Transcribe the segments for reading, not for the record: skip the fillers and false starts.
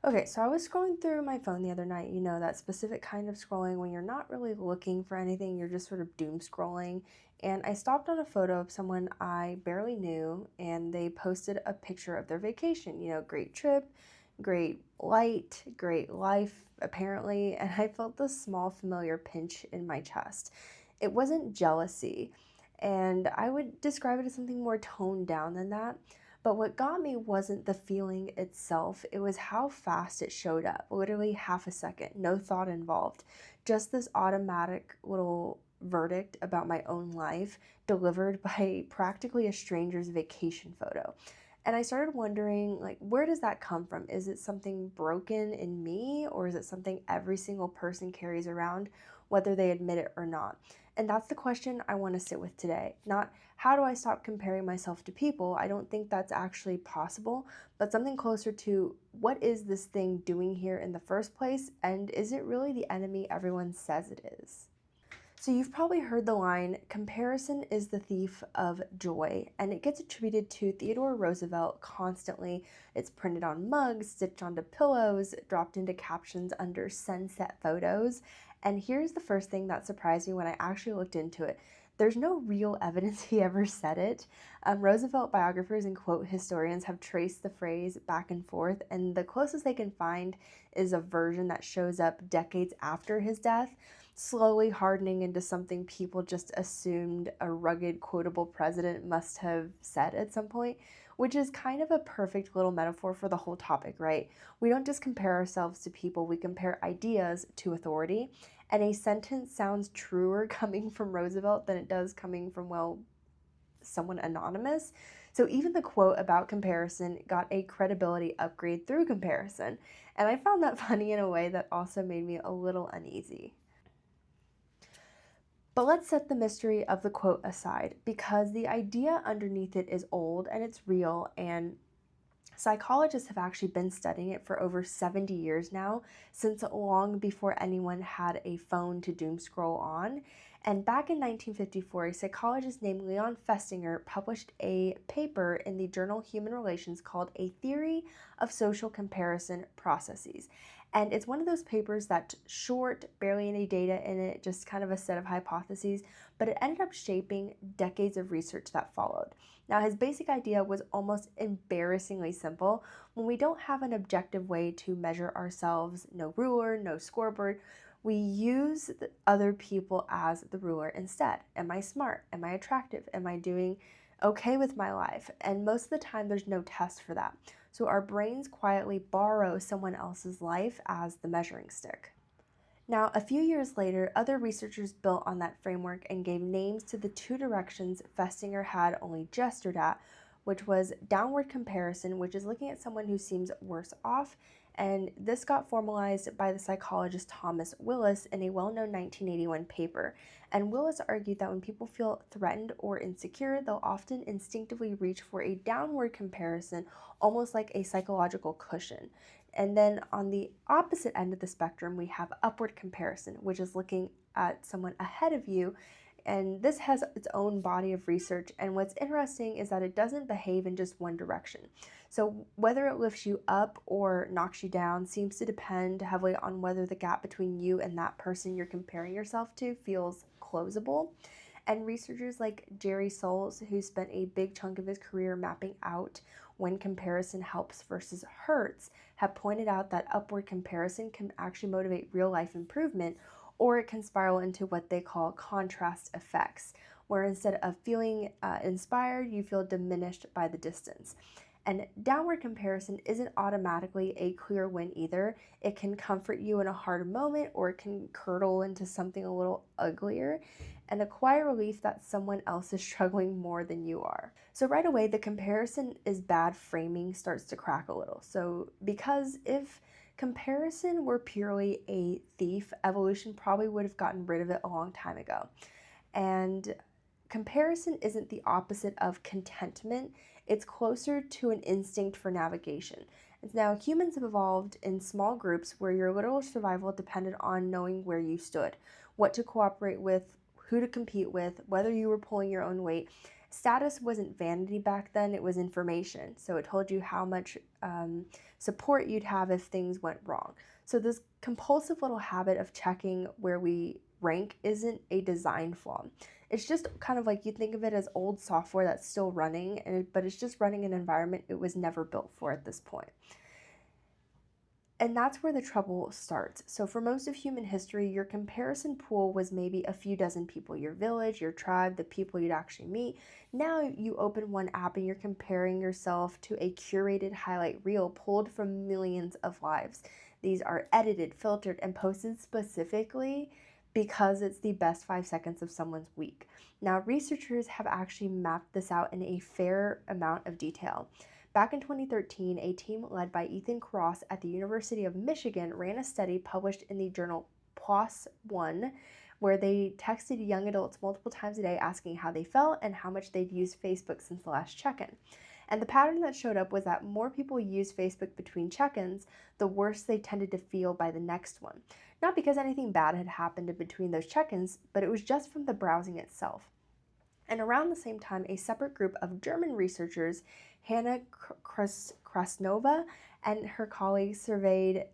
Okay, so I was scrolling through my phone the other night, that specific kind of scrolling when you're not really looking for anything, you're just sort of doom scrolling. And I stopped on a photo of someone I barely knew, and they posted a picture of their vacation. Great trip, great light, great life, apparently. And I felt this small, familiar pinch in my chest. It wasn't jealousy, and I would describe it as something more toned down than that. But what got me wasn't the feeling itself, it was how fast it showed up. Literally half a second, no thought involved. Just this automatic little verdict about my own life delivered by practically a stranger's vacation photo. And I started wondering, like, where does that come from? Is it something broken in me, or is it something every single person carries around, whether they admit it or not? And that's the question I want to sit with today. Not how do I stop comparing myself to people? I don't think that's actually possible, but something closer to what is this thing doing here in the first place? And is it really the enemy everyone says it is? So you've probably heard the line, comparison is the thief of joy, and it gets attributed to Theodore Roosevelt constantly. It's printed on mugs, stitched onto pillows, dropped into captions under sunset photos. And here's the first thing that surprised me when I actually looked into it. There's no real evidence he ever said it. Roosevelt biographers and quote historians have traced the phrase back and forth, and the closest they can find is a version that shows up decades after his death, slowly hardening into something people just assumed a rugged, quotable president must have said at some point, which is kind of a perfect little metaphor for the whole topic, right? We don't just compare ourselves to people, we compare ideas to authority. And a sentence sounds truer coming from Roosevelt than it does coming from, well, someone anonymous. So even the quote about comparison got a credibility upgrade through comparison. And I found that funny in a way that also made me a little uneasy. But let's set the mystery of the quote aside, because the idea underneath it is old and it's real, and psychologists have actually been studying it for over 70 years now, since long before anyone had a phone to doom scroll on. And back in 1954, a psychologist named Leon Festinger published a paper in the journal Human Relations called A Theory of Social Comparison Processes. And it's one of those papers that's short, barely any data in it, just kind of a set of hypotheses, but it ended up shaping decades of research that followed. Now, his basic idea was almost embarrassingly simple. When we don't have an objective way to measure ourselves, no ruler, no scoreboard, we use other people as the ruler instead. Am I smart? Am I attractive? Am I doing okay with my life? And most of the time, there's no test for that. So our brains quietly borrow someone else's life as the measuring stick. Now, a few years later, other researchers built on that framework and gave names to the two directions Festinger had only gestured at, which was downward comparison, which is looking at someone who seems worse off, and this got formalized by the psychologist Thomas Willis in a well-known 1981 paper. And Willis argued that when people feel threatened or insecure, they'll often instinctively reach for a downward comparison, almost like a psychological cushion. And then on the opposite end of the spectrum, we have upward comparison, which is looking at someone ahead of you. And this has its own body of research. And what's interesting is that it doesn't behave in just one direction. So whether it lifts you up or knocks you down seems to depend heavily on whether the gap between you and that person you're comparing yourself to feels closable. And researchers like Jerry Soules, who spent a big chunk of his career mapping out when comparison helps versus hurts, have pointed out that upward comparison can actually motivate real life improvement, or it can spiral into what they call contrast effects, where instead of feeling inspired, you feel diminished by the distance. And downward comparison isn't automatically a clear win either. It can comfort you in a hard moment, or it can curdle into something a little uglier and acquire relief that someone else is struggling more than you are. So right away, the comparison is bad framing starts to crack a little. So because if comparison were purely a thief, evolution probably would have gotten rid of it a long time ago. And comparison isn't the opposite of contentment, it's closer to an instinct for navigation. And now, humans have evolved in small groups where your literal survival depended on knowing where you stood, what to cooperate with, who to compete with, whether you were pulling your own weight. Status wasn't vanity back then, it was information. So it told you how much support you'd have if things went wrong. So this compulsive little habit of checking where we rank isn't a design flaw. It's just kind of like, you think of it as old software that's still running, but it's just running an environment it was never built for at this point. And that's where the trouble starts. So for most of human history, your comparison pool was maybe a few dozen people, your village, your tribe, the people you'd actually meet. Now you open one app and you're comparing yourself to a curated highlight reel pulled from millions of lives. These are edited, filtered, and posted specifically because it's the best 5 seconds of someone's week. Now, researchers have actually mapped this out in a fair amount of detail. Back in 2013, a team led by Ethan Cross at the University of Michigan ran a study published in the journal PLOS One, where they texted young adults multiple times a day asking how they felt and how much they'd used Facebook since the last check-in. And the pattern that showed up was that more people used Facebook between check-ins, the worse they tended to feel by the next one. Not because anything bad had happened in between those check-ins, but it was just from the browsing itself. And around the same time, a separate group of German researchers, Hannah Krasnova and her colleagues, surveyed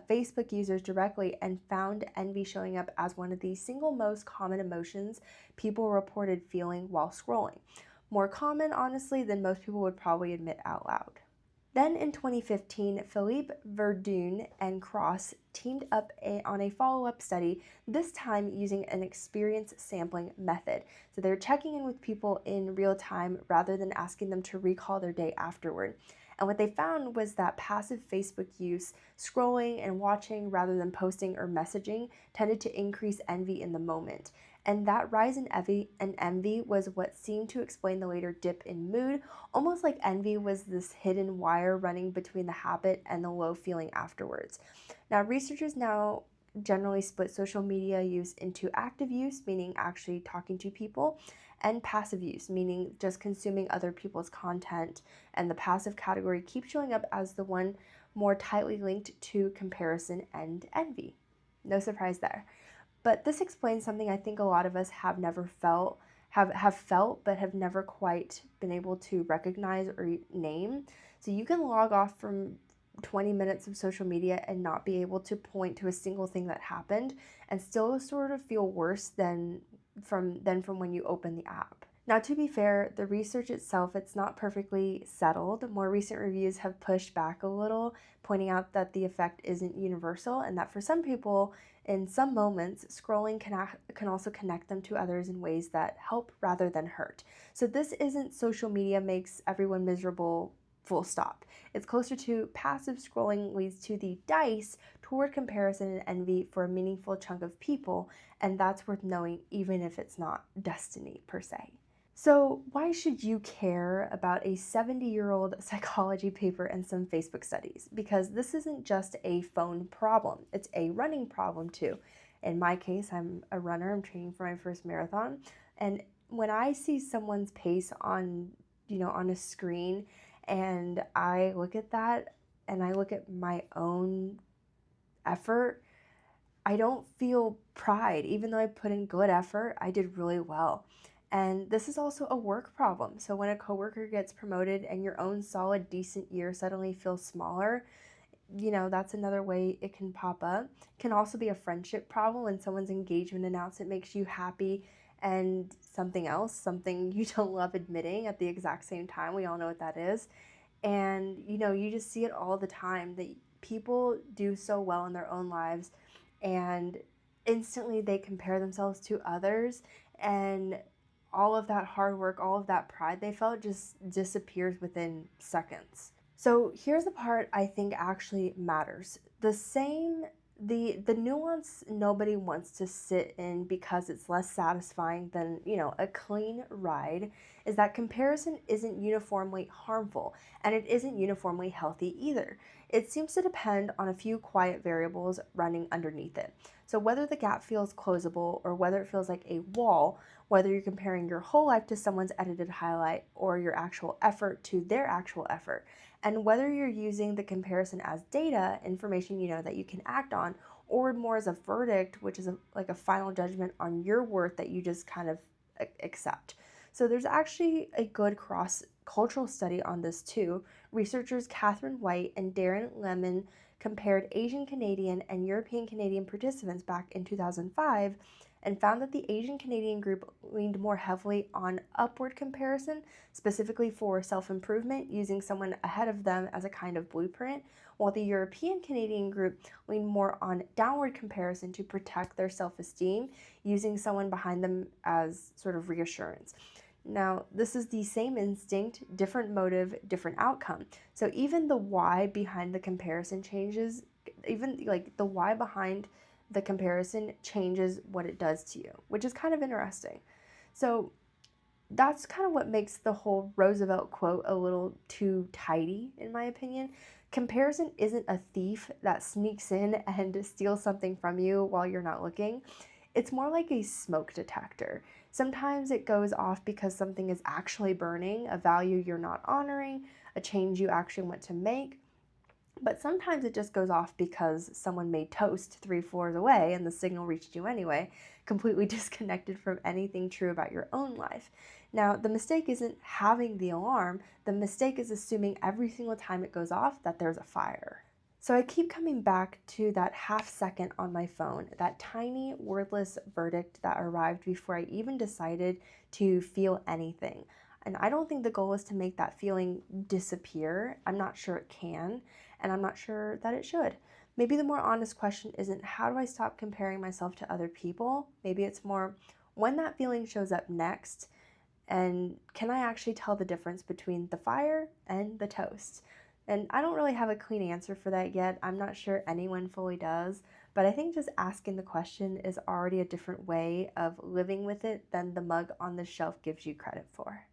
Facebook users directly and found envy showing up as one of the single most common emotions people reported feeling while scrolling. More common, honestly, than most people would probably admit out loud. Then in 2015, Philippe Verdun and Cross teamed up on a follow-up study, this time using an experience sampling method. So they're checking in with people in real time rather than asking them to recall their day afterward. And what they found was that passive Facebook use, scrolling and watching rather than posting or messaging, tended to increase envy in the moment. And that rise in envy was what seemed to explain the later dip in mood, almost like envy was this hidden wire running between the habit and the low feeling afterwards. Now, researchers now generally split social media use into active use, meaning actually talking to people, and passive use, meaning just consuming other people's content. And the passive category keeps showing up as the one more tightly linked to comparison and envy. No surprise there. But this explains something I think a lot of us have never felt, have felt, but have never quite been able to recognize or name. So you can log off from 20 minutes of social media and not be able to point to a single thing that happened and still sort of feel worse than from when you open the app. Now, to be fair, the research itself, it's not perfectly settled. More recent reviews have pushed back a little, pointing out that the effect isn't universal and that for some people, in some moments, scrolling can also connect them to others in ways that help rather than hurt. So this isn't social media makes everyone miserable, full stop. It's closer to passive scrolling leads to the dice toward comparison and envy for a meaningful chunk of people, and that's worth knowing even if it's not destiny per se. So why should you care about a 70-year-old psychology paper and some Facebook studies? Because this isn't just a phone problem, it's a running problem too. In my case, I'm a runner, I'm training for my first marathon, and when I see someone's pace on a screen and I look at that and I look at my own effort, I don't feel pride. Even though I put in good effort, I did really well. And this is also a work problem. So when a coworker gets promoted and your own solid, decent year suddenly feels smaller, that's another way it can pop up. It can also be a friendship problem when someone's engagement announcement makes you happy and something else, something you don't love admitting at the exact same time. We all know what that is. And, you just see it all the time that people do so well in their own lives and instantly they compare themselves to others, and all of that hard work, all of that pride they felt just disappears within seconds. So here's the part I think actually matters. The nuance nobody wants to sit in because it's less satisfying than, a clean ride, is that comparison isn't uniformly harmful and it isn't uniformly healthy either. It seems to depend on a few quiet variables running underneath it. So whether the gap feels closable or whether it feels like a wall, whether you're comparing your whole life to someone's edited highlight or your actual effort to their actual effort, and whether you're using the comparison as data, information that you can act on, or more as a verdict, which is like a final judgment on your worth that you just kind of accept. So there's actually a good cross-cultural study on this too. Researchers Catherine White and Darren Lemon compared Asian Canadian and European Canadian participants back in 2005 and found that the Asian Canadian group leaned more heavily on upward comparison, specifically for self-improvement, using someone ahead of them as a kind of blueprint, while the European Canadian group leaned more on downward comparison to protect their self-esteem, using someone behind them as sort of reassurance. Now, this is the same instinct, different motive, different outcome. So even the why behind the comparison changes, even like the why behind the comparison changes what it does to you, which is kind of interesting. So that's kind of what makes the whole Roosevelt quote a little too tidy, in my opinion. Comparison isn't a thief that sneaks in and steals something from you while you're not looking. It's more like a smoke detector. Sometimes it goes off because something is actually burning, a value you're not honoring, a change you actually want to make. But sometimes it just goes off because someone made toast 3 floors away and the signal reached you anyway, completely disconnected from anything true about your own life. Now, the mistake isn't having the alarm, the mistake is assuming every single time it goes off that there's a fire. So I keep coming back to that half second on my phone, that tiny wordless verdict that arrived before I even decided to feel anything. And I don't think the goal is to make that feeling disappear. I'm not sure it can, and I'm not sure that it should. Maybe the more honest question isn't how do I stop comparing myself to other people? Maybe it's more when that feeling shows up next, and can I actually tell the difference between the fire and the toast? And I don't really have a clean answer for that yet. I'm not sure anyone fully does, but I think just asking the question is already a different way of living with it than the mug on the shelf gives you credit for.